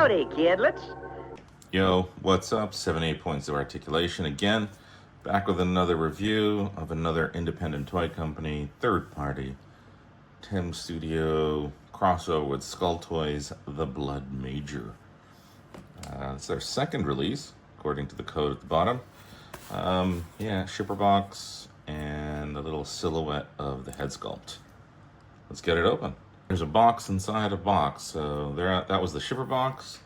Howdy, kidlets. Yo, what's up? 78 Points of Articulation again. Back with another review of another independent toy company, third party, Tem Studio crossover with Skull ToyzBlood Major. It's their second release, according to the code at the bottom. Yeah, shipper box and a little silhouette of the head sculpt. Let's get it open. There's a box inside a box. So that was the shipper box.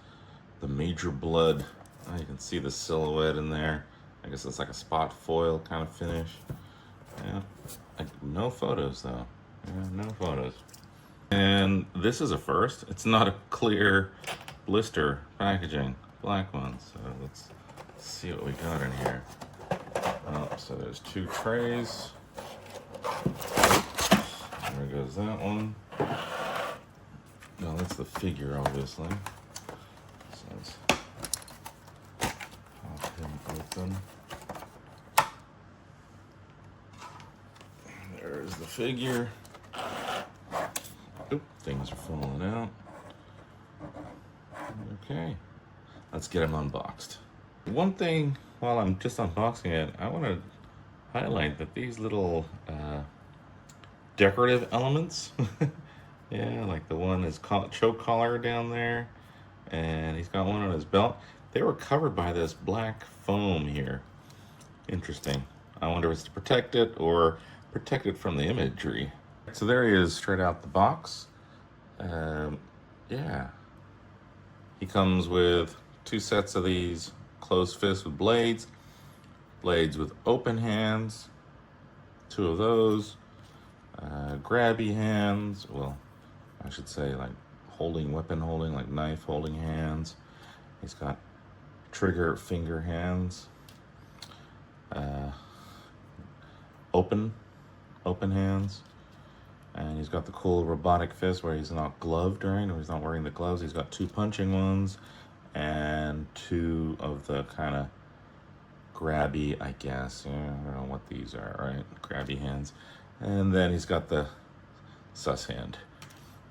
The Major Blood. You can see the silhouette in there. I guess it's like a spot foil kind of finish. Yeah, no photos though. Yeah, no photos. And this is a first. It's not a clear blister packaging, black one. So let's see what we got in here. Oh, so there's two trays. There goes that one. No, that's the figure, obviously. So let's pop him open. There's the figure. Oop, things are falling out. Okay, let's get him unboxed. One thing, while I'm just unboxing it, I want to highlight that these little decorative elements, yeah, like the one is choke collar down there, and he's got one on his belt. They were covered by this black foam here. Interesting. I wonder if it's to protect it or protect it from the imagery. So there he is, straight out the box. Yeah. He comes with two sets of these closed fists with blades with open hands, two of those, grabby hands, well, I should say like weapon holding, like knife holding hands. He's got trigger finger hands, open hands, and he's got the cool robotic fist where he's not gloved, right? Or he's not wearing the gloves. He's got two punching ones and two of the kind of grabby, I guess. Yeah, I don't know what these are, right? Grabby hands. And then he's got the sus hand.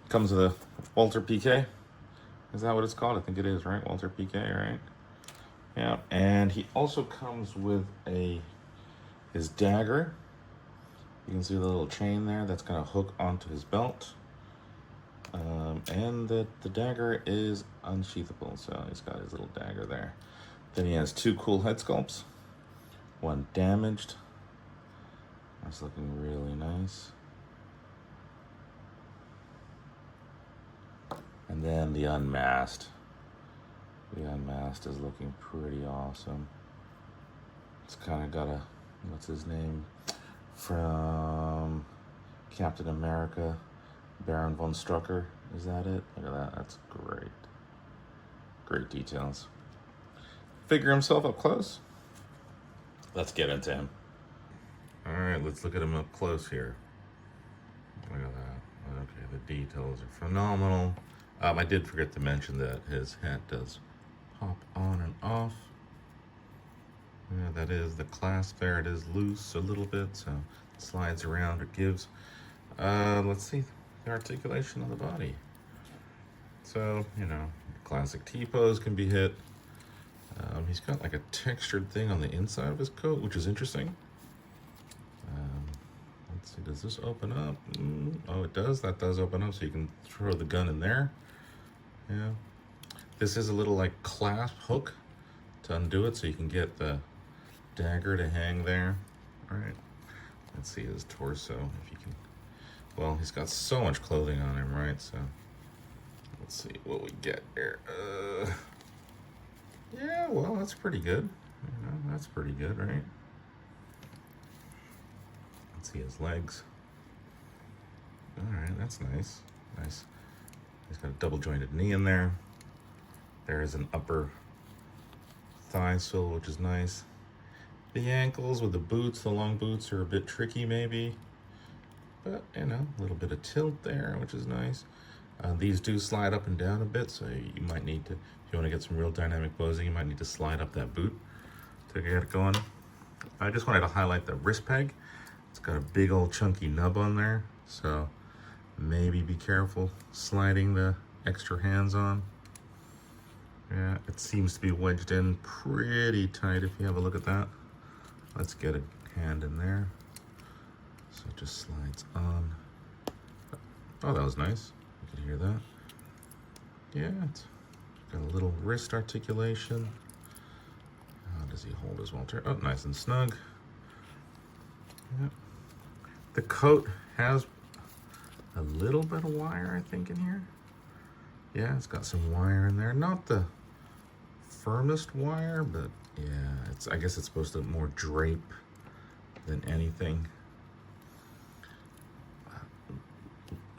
Comes with a Walter PK. Is that what it's called? I think it is, right? Walter PK, right? Yeah. And he also comes with his dagger. You can see the little chain there that's gonna hook onto his belt. And the dagger is unsheathable, so he's got his little dagger there. Then he has two cool head sculpts. One damaged. That's looking really nice. And then the unmasked. The unmasked is looking pretty awesome. It's kind of got a, what's his name? From Captain America, Baron von Strucker. Is that it? Look at that. That's great. Great details. Figure himself up close. Let's get into him. All right, let's look at him up close here. Look at that. Okay, the details are phenomenal. I did forget to mention that his hat does pop on and off. Yeah, that is the clasp there. It is loose a little bit, so it slides around or gives. Let's see the articulation of the body. So, you know, classic T-pose can be hit. He's got like a textured thing on the inside of his coat, which is interesting. Let's see, does this open up? Oh, it does. That does open up, so you can throw the gun in there. Yeah. This is a little like clasp hook to undo it, so you can get the dagger to hang there. All right. Let's see his torso, if you can. Well, he's got so much clothing on him, right? So let's see what we get here. Yeah, well, that's pretty good. You know, that's pretty good, right? Let's see his legs. All right, that's nice. Nice. He's got a double jointed knee in there. There is an upper thigh sole, which is nice. The ankles with the boots, the long boots are a bit tricky maybe. But, you know, a little bit of tilt there, which is nice. These do slide up and down a bit, so you might need to, if you want to get some real dynamic posing, you might need to slide up that boot to get it going. I just wanted to highlight the wrist peg. It's got a big old chunky nub on there, so maybe be careful sliding the extra hands on. Yeah, it seems to be wedged in pretty tight if you have a look at that. Let's get a hand in there. So it just slides on. Oh, that was nice. You could hear that. Yeah, it's got a little wrist articulation. How does he hold his Walter? Oh, nice and snug. Yep. The coat has a little bit of wire, I think, in here. Yeah, it's got some wire in there. Not the firmest wire, but yeah, I guess it's supposed to more drape than anything.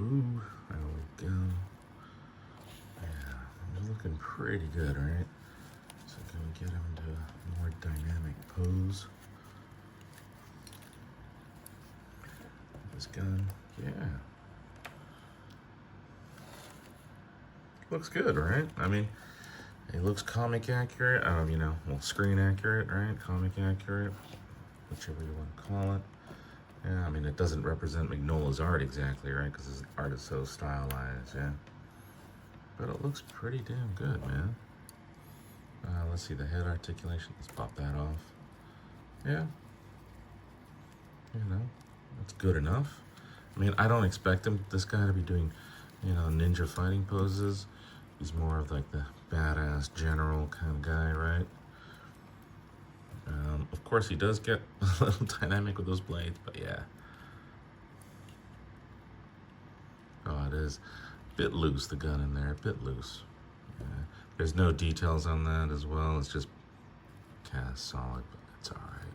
Ooh, there we go. Yeah, he's looking pretty good, right? So can we get him into a more dynamic pose? This gun, yeah. Looks good, right? I mean, it looks comic accurate, you know, well, screen accurate, right? Comic accurate, whichever you want to call it. Yeah, I mean, it doesn't represent Mignola's art exactly, right? Because his art is so stylized, yeah. But it looks pretty damn good, man. Let's see the head articulation. Let's pop that off. Yeah. You know, that's good enough. I mean, I don't expect this guy to be doing, you know, ninja fighting poses. He's more of like the badass general kind of guy, right? Of course, he does get a little dynamic with those blades, but yeah. Oh, it is a bit loose, the gun in there, a bit loose. Yeah. There's no details on that as well. It's just cast solid, but it's all right.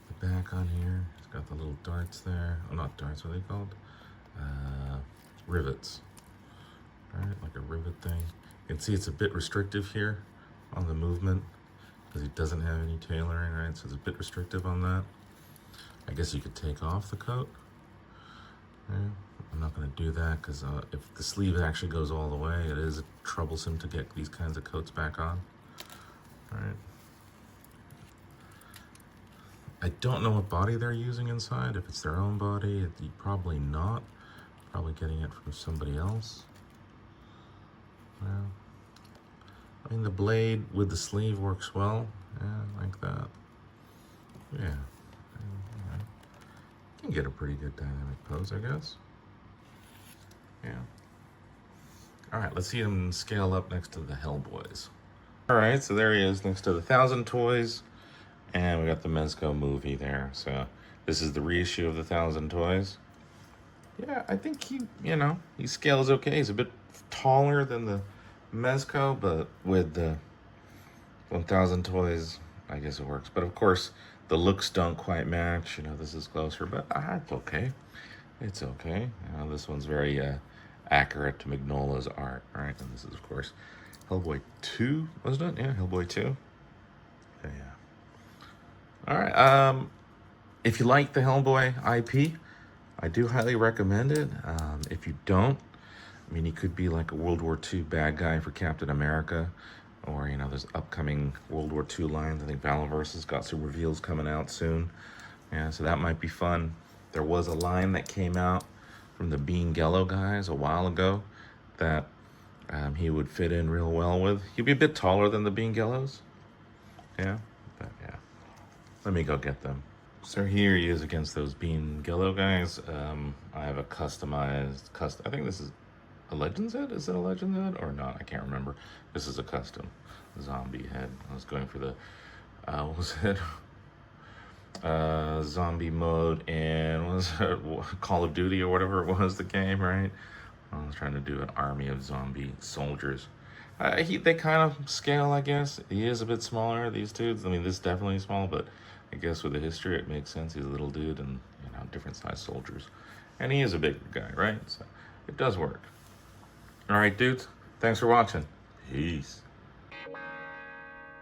The back on here, it's got the little darts there. Oh, not darts, what are they called? Rivets. All right, like a rivet thing. You can see it's a bit restrictive here on the movement because it doesn't have any tailoring, right? So it's a bit restrictive on that. I guess you could take off the coat. Yeah, I'm not going to do that because if the sleeve actually goes all the way, it is troublesome to get these kinds of coats back on. All right. I don't know what body they're using inside. If it's their own body, probably not. Probably getting it from somebody else. Well, I mean, the blade with the sleeve works well. Yeah, like that. Yeah. You can get a pretty good dynamic pose, I guess. Yeah. All right, let's see him scale up next to the Hellboys. All right, so there he is next to the 1,000 Toys. And we got the Mezco movie there. So this is the reissue of the 1,000 Toys. Yeah, I think he scales okay. He's a bit taller than the Mezco, but with the 1,000 Toys, I guess it works. But of course, the looks don't quite match. You know, this is closer, but it's okay. It's okay. This one's very accurate to Mignola's art, right? And this is, of course, Hellboy 2, wasn't it? Yeah, Hellboy 2. Yeah. All right. If you like the Hellboy IP, I do highly recommend it. If you don't, I mean, he could be like a World War II bad guy for Captain America, or, you know, there's upcoming World War II lines. I think Valaverse has got some reveals coming out soon. Yeah, so that might be fun. There was a line that came out from the Bean Gello guys a while ago that he would fit in real well with. He'd be a bit taller than the Bean Gellos. Yeah, but yeah. Let me go get them. So here he is against those Bean Gello guys. I have a customized, I think this is a Legends head? Is it a Legends head or not? I can't remember. This is a custom zombie head. I was going for the, what was it? Zombie mode and what was it? Call of Duty or whatever it was, the game, right? I was trying to do an army of zombie soldiers. They kind of scale, I guess. He is a bit smaller, these dudes. I mean, this is definitely small, but I guess with the history, it makes sense. He's a little dude and, you know, different size soldiers. And he is a bigger guy, right? So it does work. All right, dudes. Thanks for watching. Peace.